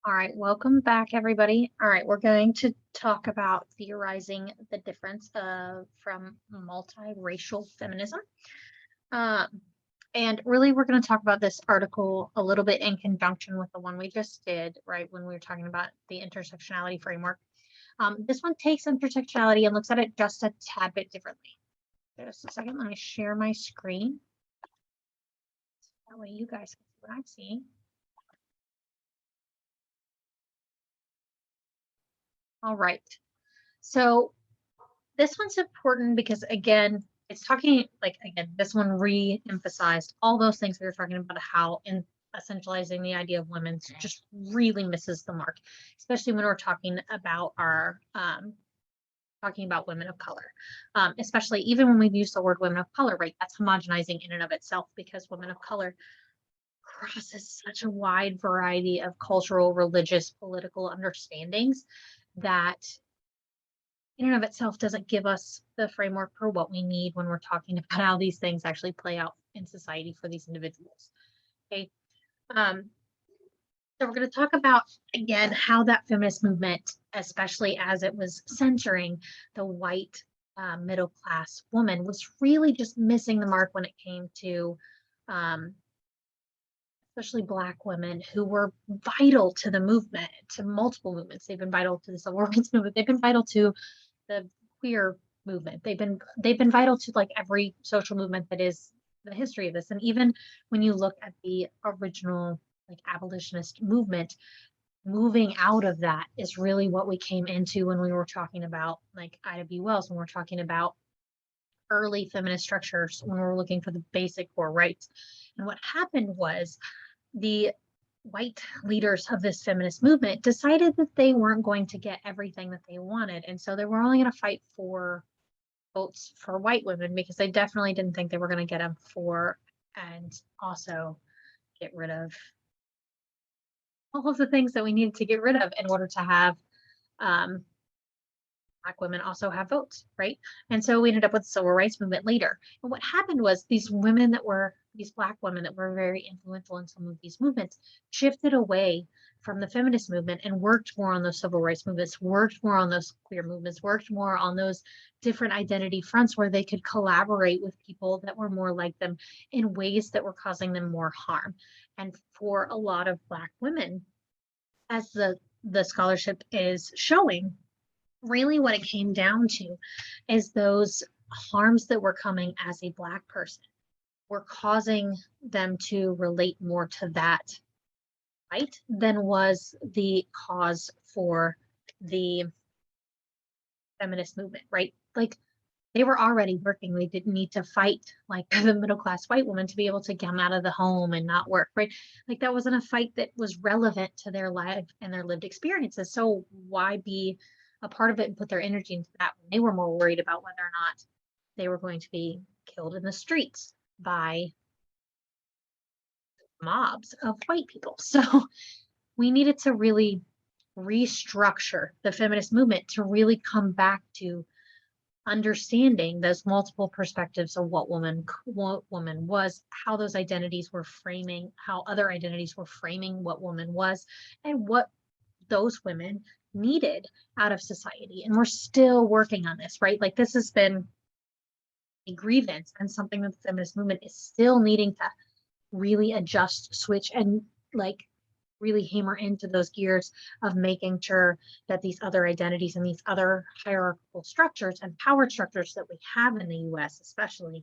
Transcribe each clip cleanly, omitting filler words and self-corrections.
All right, welcome back, everybody. All right, we're going to talk about theorizing the difference from multiracial feminism. Um, and really, we're going to talk about this article a little bit in conjunction with the one we just did, right, when we were talking about the intersectionality framework. This one takes intersectionality and looks at it just a tad bit differently. Just a second, let me share my screen. That way you guys can see what I'm seeing. All right. So this one's important because, again, it's talking this one re-emphasized all those things we were talking about, how in essentializing the idea of women just really misses the mark, especially when we're talking about women of color, especially even when we use the word women of color, right? That's homogenizing in and of itself, because women of color crosses such a wide variety of cultural, religious, political understandings that in and of itself doesn't give us the framework for what we need when we're talking about how these things actually play out in society for these individuals. Okay. So we're going to talk about, again, how that feminist movement, especially as it was centering the white middle class woman, was really just missing the mark when it came to especially Black women who were vital to the movement, to multiple movements. They've been vital to the civil rights movement. They've been vital to the queer movement. They've been vital to like every social movement that is the history of this. And even when you look at the original like abolitionist movement, moving out of that is really what we came into when we were talking about like Ida B. Wells, when we're talking about early feminist structures, when we're looking for the basic core rights. And what happened was the white leaders of this feminist movement decided that they weren't going to get everything that they wanted. And so they were only going to fight for votes for white women, because they definitely didn't think they were going to get them for, and also get rid of all of the things that we needed to get rid of in order to have Black women also have votes, right? And so we ended up with the civil rights movement later. And what happened was these Black women that were very influential in some of these movements shifted away from the feminist movement and worked more on those civil rights movements, worked more on those queer movements, worked more on those different identity fronts where they could collaborate with people that were more like them in ways that were causing them more harm. And for a lot of Black women, as the scholarship is showing, really what it came down to is those harms that were coming as a Black person were causing them to relate more to that fight than was the cause for the feminist movement, right? Like they were already working. They didn't need to fight like the middle class white woman to be able to come out of the home and not work, right? Like that wasn't a fight that was relevant to their life and their lived experiences. So why be a part of it and put their energy into that when they were more worried about whether or not they were going to be killed in the streets by mobs of white people? So we needed to really restructure the feminist movement to really come back to understanding those multiple perspectives of what woman was, how those identities were framing, how other identities were framing what woman was, and what those women needed out of society. And we're still working on this, right? Like this has been a grievance and something that the feminist movement is still needing to really adjust, switch, and like really hammer into those gears of making sure that these other identities and these other hierarchical structures and power structures that we have in the US especially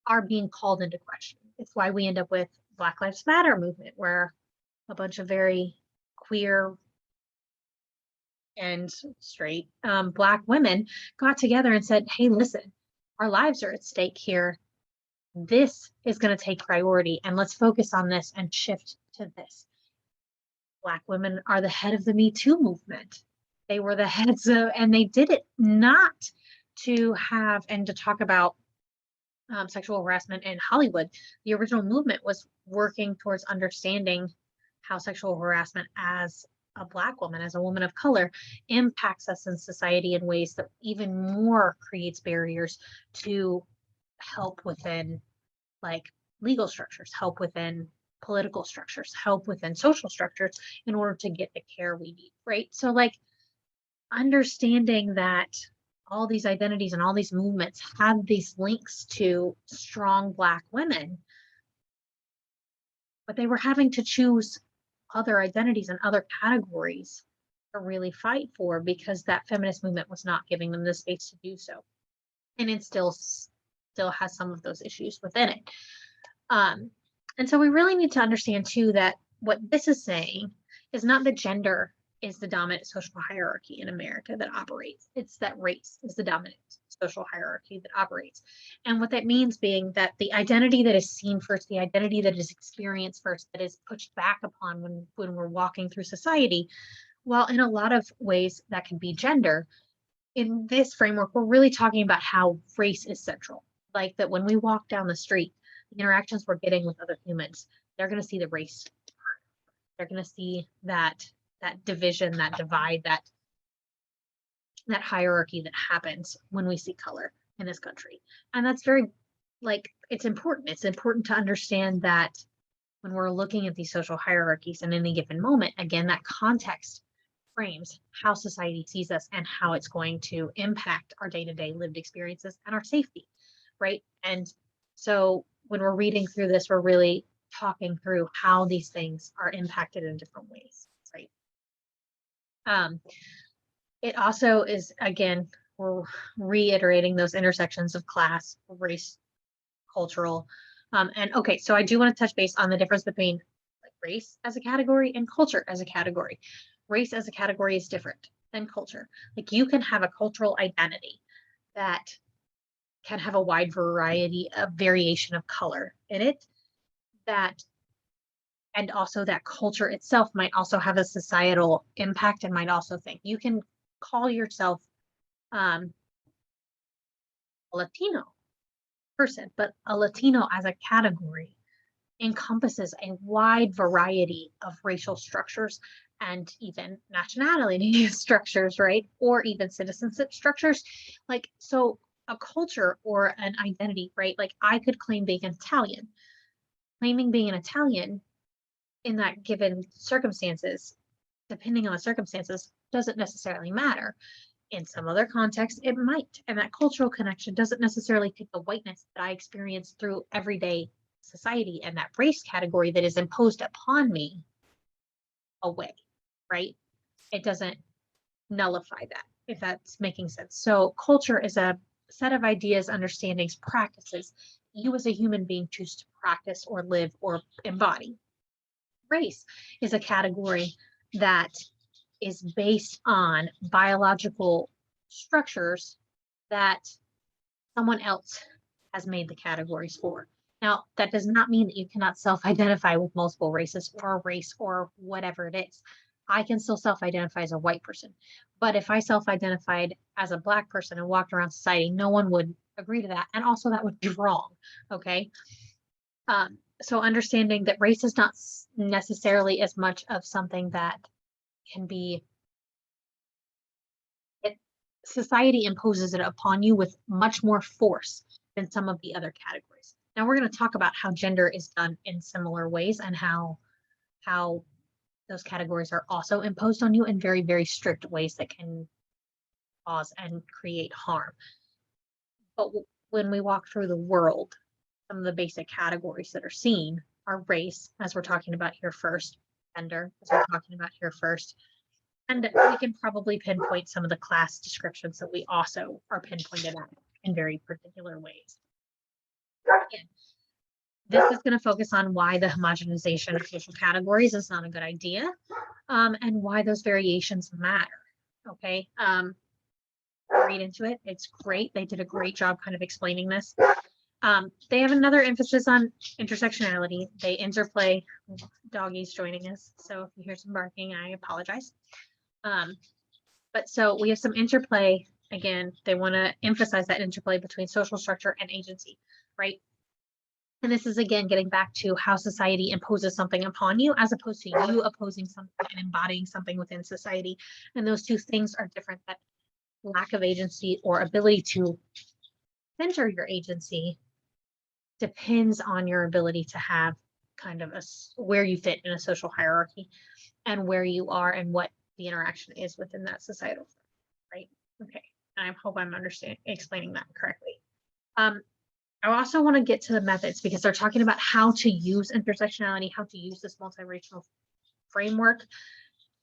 are being called into question. It's why we end up with Black Lives Matter movement, where a bunch of very queer and straight Black women got together and said, hey, listen, our lives are at stake here. This is going to take priority, and let's focus on this and shift to this. Black women are the head of the Me Too movement. They were the heads of, and they did it not to have and to talk about sexual harassment in Hollywood. The original movement was working towards understanding how sexual harassment as a Black woman, as a woman of color, impacts us in society in ways that even more creates barriers to help within like legal structures, help within political structures, help within social structures in order to get the care we need, right? So like understanding that all these identities and all these movements have these links to strong Black women, but they were having to choose other identities and other categories to really fight for because that feminist movement was not giving them the space to do so. And it still has some of those issues within it. And so we really need to understand too that what this is saying is not that gender is the dominant social hierarchy in America that operates. It's that race is the dominant social hierarchy that operates. And what that means being that the identity that is seen first, the identity that is experienced first, that is pushed back upon when we're walking through society, while in a lot of ways that can be gender, in this framework, we're really talking about how race is central. Like that when we walk down the street, the interactions we're getting with other humans, they're going to see the race. They're going to see that division, that divide, that hierarchy that happens when we see color in this country. And that's very, like, it's important. It's important to understand that when we're looking at these social hierarchies in any given moment, again, that context frames how society sees us and how it's going to impact our day-to-day lived experiences and our safety, right? And so when we're reading through this, we're really talking through how these things are impacted in different ways, right? It also is, again, we're reiterating those intersections of class, race, cultural, and okay, so I do want to touch base on the difference between like race as a category and culture as a category. Race as a category is different than culture. Like you can have a cultural identity that can have a wide variety of variation of color in it, that and also that culture itself might also have a societal impact and might also think you can call yourself a Latino person, but a Latino as a category encompasses a wide variety of racial structures and even nationality structures, right? Or even citizenship structures. Like, so a culture or an identity, right? Like I could claim being an Italian. Claiming being an Italian in that given circumstances, depending on the circumstances, doesn't necessarily matter. In some other contexts, it might. And that cultural connection doesn't necessarily take the whiteness that I experience through everyday society and that race category that is imposed upon me away, right? It doesn't nullify that, if that's making sense. So culture is a set of ideas, understandings, practices you as a human being choose to practice or live or embody. Race is a category that is based on biological structures that someone else has made the categories for. Now, that does not mean that you cannot self-identify with multiple races or race or whatever it is. I can still self-identify as a white person. But if I self-identified as a Black person and walked around society, no one would agree to that. And also that would be wrong, okay? So understanding that race is not necessarily as much of something that can be, society imposes it upon you with much more force than some of the other categories. Now we're going to talk about how gender is done in similar ways and how those categories are also imposed on you in very, very strict ways that can cause and create harm. But when we walk through the world, some of the basic categories that are seen are race, as we're talking about here first, gender, as we're talking about here first, and we can probably pinpoint some of the class descriptions that we also are pinpointed at in very particular ways. Again, this is going to focus on why the homogenization of social categories is not a good idea, and why those variations matter. Okay, read into it. It's great. They did a great job kind of explaining this. They have another emphasis on intersectionality. They interplay. Doggies joining us, so if you hear some barking, I apologize. But so we have some interplay. Again, they want to emphasize that interplay between social structure and agency, right? And this is again getting back to how society imposes something upon you as opposed to you opposing something and embodying something within society. And those two things are different. That lack of agency or ability to center your agency depends on your ability to have kind of where you fit in a social hierarchy and where you are and what the interaction is within that societal, right? Okay, I hope I'm explaining that correctly. I also want to get to the methods because they're talking about how to use intersectionality, how to use this multiracial framework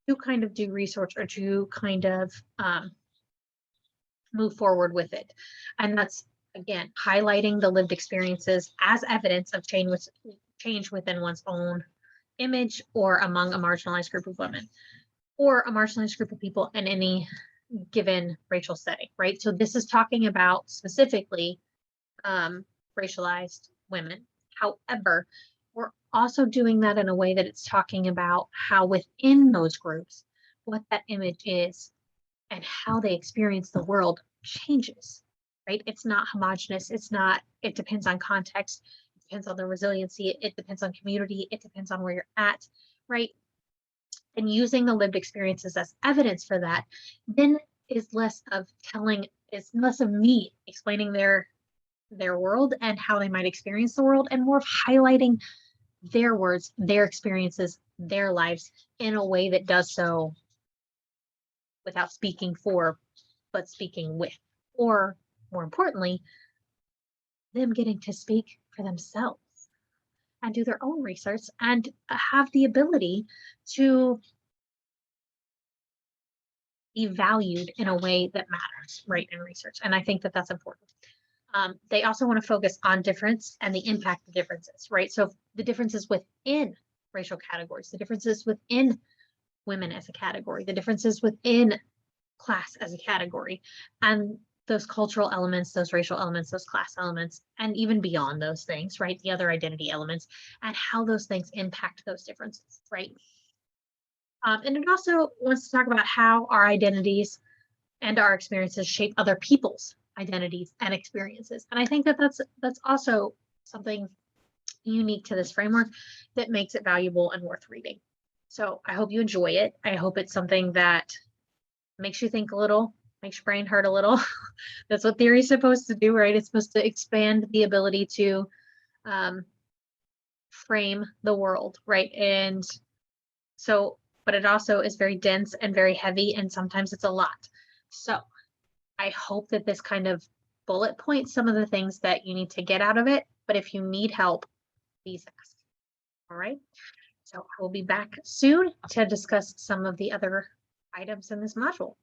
to kind of do research or to kind of move forward with it. And that's, again, highlighting the lived experiences as evidence of change within one's own image or among a marginalized group of women or a marginalized group of people in any given racial setting, right? So this is talking about specifically racialized women. However, we're also doing that in a way that it's talking about how within those groups, what that image is and how they experience the world changes, right? It's not homogenous. It depends on context. It depends on the resiliency. It depends on community. It depends on where you're at, right? And using the lived experiences as evidence for that, then is less of me explaining their world and how they might experience the world, and more of highlighting their words, their experiences, their lives in a way that does so without speaking for, but speaking with, or more importantly, them getting to speak for themselves and do their own research and have the ability to be valued in a way that matters, right, in research. And I think that that's important. They also want to focus on difference and the impact of differences, right? So the differences within racial categories, the differences within women as a category, the differences within class as a category, and those cultural elements, those racial elements, those class elements, and even beyond those things, right? The other identity elements and how those things impact those differences, right? And it also wants to talk about how our identities and our experiences shape other people's identities and experiences. And I think that that's also something unique to this framework that makes it valuable and worth reading. So I hope you enjoy it. I hope it's something that makes you think a little, makes your brain hurt a little. That's what theory is supposed to do, right? It's supposed to expand the ability to frame the world, right? And so, but it also is very dense and very heavy, and sometimes it's a lot. So I hope that this kind of bullet points some of the things that you need to get out of it. But if you need help, please ask. All right. So I will be back soon to discuss some of the other items in this module.